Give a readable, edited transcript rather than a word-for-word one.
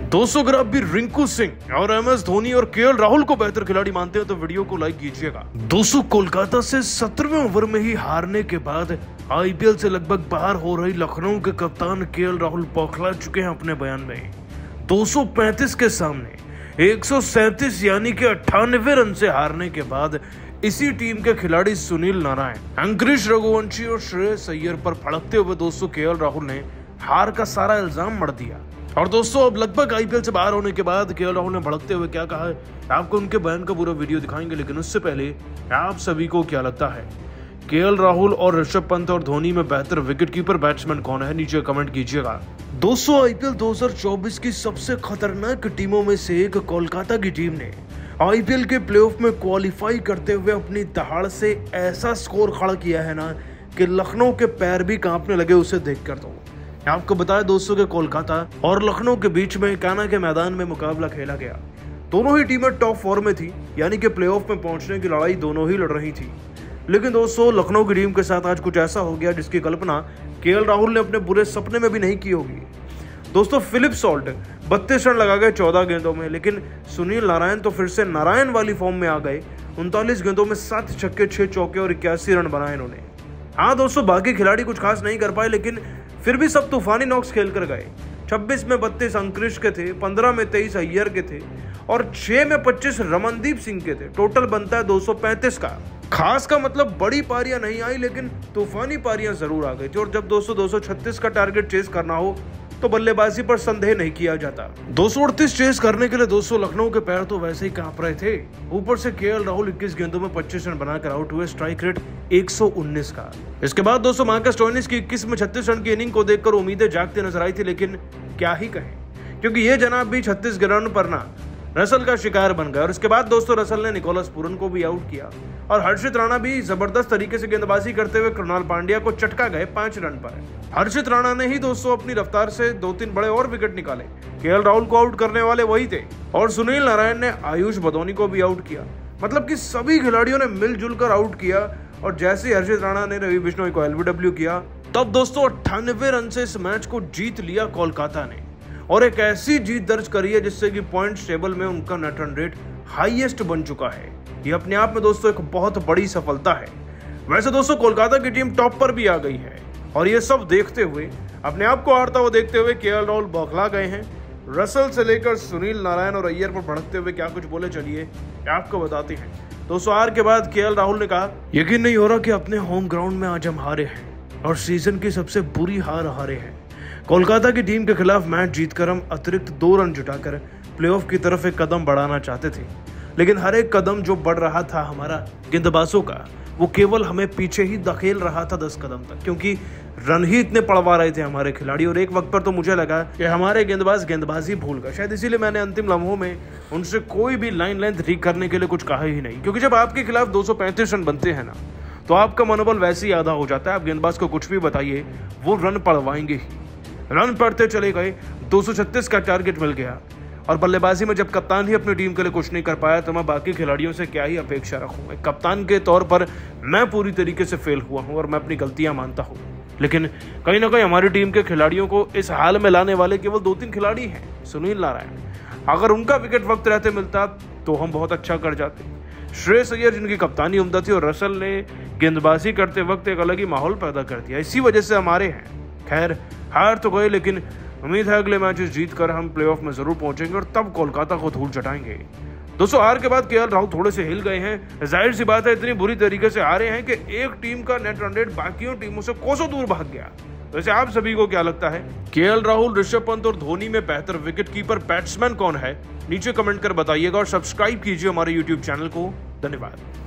दोस्तों अगर आप भी रिंकू सिंह और MS धोनी और KL राहुल को बेहतर खिलाड़ी मानते हैं तो वीडियो को लाइक कीजिएगा। दोस्तों कोलकाता से 17वें ओवर में ही हारने के बाद IPL से लगभग बाहर हो रही लखनऊ के कप्तान KL राहुल बौखला चुके हैं अपने बयान में। 235 के सामने 137 यानी कि 98 रन से हारने के बाद इसी टीम के खिलाड़ी सुनील नारायण, अंकुरिश रघुवंशी और श्रेयस अय्यर पर भड़कते हुए दोस्तों KL राहुल ने हार का सारा इल्जाम मढ़ दिया। और दोस्तों अब लगभग IPL से बाहर होने के बाद KL राहुल ने भड़कते हुए क्या कहा है, आपको उनके बयान का पूरा वीडियो दिखाएंगे, लेकिन उससे पहले आप सभी को क्या लगता है KL राहुल और ऋषभ पंत और धोनी में बेहतर विकेटकीपर बैट्समैन कौन है, नीचे कमेंट कीजिएगा। दोस्तों IPL 2024 की सबसे खतरनाक टीमों में से एक कोलकाता की टीम ने IPL के प्लेऑफ में क्वालिफाई करते हुए अपनी दहाड़ से ऐसा स्कोर खड़ा किया है ना कि लखनऊ के पैर भी कांपने लगे उसे देखकर। तो आपको बताया दोस्तों कि कोलकाता और लखनऊ के बीच में काना के मैदान में मुकाबला खेला गया। दोनों ही टीमें टॉप 4 में थी, यानी कि प्लेऑफ में पहुंचने की लड़ाई दोनों ही लड़ रही थी। लेकिन दोस्तों लखनऊ की टीम के साथ आज कुछ ऐसा हो गया जिसकी कल्पना KL राहुल ने अपने बुरे सपने में भी नहीं की होगी। दोस्तों फिलिप सॉल्ट 32 रन लगा गए 14 गेंदों में, लेकिन सुनील नारायण तो फिर से नारायण वाली फॉर्म में आ गए। 39 गेंदों में 7 छक्के 6 चौके और 81 रन बनाए इन्होंने। हाँ दोस्तों बाकी खिलाड़ी कुछ खास नहीं कर पाए, लेकिन फिर भी सब तूफानी नॉक्स खेल कर गए। 26 में 32 अंकुरिश के थे, 15 में 23 अय्यर के थे और 6 में 25 रमनदीप सिंह के थे। टोटल बनता है 235 का। खास का मतलब बड़ी पारियां नहीं आई, लेकिन तूफानी पारियां जरूर आ गई थी। और जब 236 का टारगेट चेस करना हो तो बल्लेबाजी पर संदेह नहीं किया जाता। 238 चेस करने के लिए दोस्तों लखनऊ के पैर तो वैसे ही कांप रहे थे। ऊपर से KL राहुल 21 गेंदों में 25 रन बनाकर आउट हुए, स्ट्राइक रेट 119 का। इसके बाद दोस्तों मार्कस स्टोइनिस की 21 में 36 रन की इनिंग को देखकर उम्मीदें जागती नजर आई थी, लेकिन क्या ही कहें, क्योंकि ये जनाब भी 36 रन पर ना रसल का शिकार बन गया। और इसके बाद दोस्तों रसल ने निकोलस पूरन को भी आउट किया और हर्षित राणा भी जबरदस्त तरीके से गेंदबाजी करते हुए कृणाल पांड्या को चटका गए 5 रन पर। हर्षित राणा ने ही दोस्तों अपनी रफ्तार से 2-3 बड़े और विकेट निकाले। KL राहुल को आउट करने वाले वही थे और सुनील नारायण ने आयुष बदौनी को भी आउट किया। मतलब कि सभी खिलाड़ियों ने मिलजुल कर आउट किया। और जैसे हर्षित राणा ने रवि बिश्नोई को LBW किया, तब दोस्तों 98 रन से इस मैच को जीत लिया कोलकाता ने और एक ऐसी जीत दर्ज करी है जिससे कि पॉइंट्स टेबल में उनका नेट रन रेट हाईएस्ट बन चुका है। ये अपने आप में दोस्तों एक बहुत बड़ी सफलता है। वैसे दोस्तों कोलकाता की टीम टॉप पर भी आ गई है और ये सब देखते हुए, अपने आप को हारता हुआ देखते हुए KL राहुल बौखला गए हैं। रसल से लेकर सुनील नारायण और अय्यर पर भड़कते हुए क्या कुछ बोले, चलिए आपको बताते हैं। दोस्तों हार के बाद KL राहुल ने कहा, यकीन नहीं हो रहा कि अपने होम ग्राउंड में आज हम हारे हैं और सीजन की सबसे बुरी हार हारे हैं। कोलकाता की टीम के खिलाफ मैच जीतकर हम अतिरिक्त 2 रन जुटाकर प्लेऑफ की तरफ एक कदम बढ़ाना चाहते थे, लेकिन हर एक कदम जो बढ़ रहा था हमारा गेंदबाजों का, वो केवल हमें पीछे ही धकेल रहा था 10 कदम तक, क्योंकि रन ही इतने पड़वा रहे थे हमारे खिलाड़ी। और एक वक्त पर तो मुझे लगा कि हमारे गेंदबाज गेंदबाजी भूल गए, शायद इसीलिए मैंने अंतिम लम्हों में उनसे कोई भी लाइन लेंथ ठीक करने के लिए कुछ कहा ही नहीं। क्योंकि जब आपके खिलाफ 235 रन बनते हैं ना, तो आपका मनोबल वैसे ही आधा हो जाता है। आप गेंदबाज को कुछ भी बताइए, वो रन पड़वाएंगे ही। रन पड़ते चले गए, 236 का टारगेट मिल गया। और बल्लेबाजी में जब कप्तान ही अपनी टीम के लिए कुछ नहीं कर पाया, तो मैं बाकी खिलाड़ियों से क्या ही अपेक्षा रखूँ। एक कप्तान के तौर पर मैं पूरी तरीके से फेल हुआ हूँ और मैं अपनी गलतियां मानता हूँ, लेकिन कहीं ना कहीं हमारी टीम के खिलाड़ियों को इस हाल में लाने वाले केवल 2-3 खिलाड़ी हैं। सुनील नारायण, अगर उनका विकेट वक्त रहते मिलता तो हम बहुत अच्छा कर जाते। श्रेयस अय्यर जिनकी कप्तानी उम्दा थी और रसल ने गेंदबाजी करते वक्त एक अलग ही माहौल पैदा कर दिया, इसी वजह से हमारे हैं। खैर हार तो गए, लेकिन उम्मीद है अगले मैचेस जीतकर हम प्लेऑफ में जरूर पहुंचेंगे और तब कोलकाता को धूल चटाएंगे। दोस्तों हार के बाद KL राहुल थोड़े से हिल गए हैं। जाहिर सी बात है इतनी बुरी तरीके से हारे हैं कि एक टीम का नेट रन रेट बाकियों टीमों से कोसों दूर भाग गया। वैसे आप सभी को क्या लगता है, KL राहुल, ऋषभ पंत और धोनी में बेहतर विकेटकीपर बैट्समैन कौन है, नीचे कमेंट कर बताइएगा और सब्सक्राइब कीजिए हमारे YouTube चैनल को। धन्यवाद।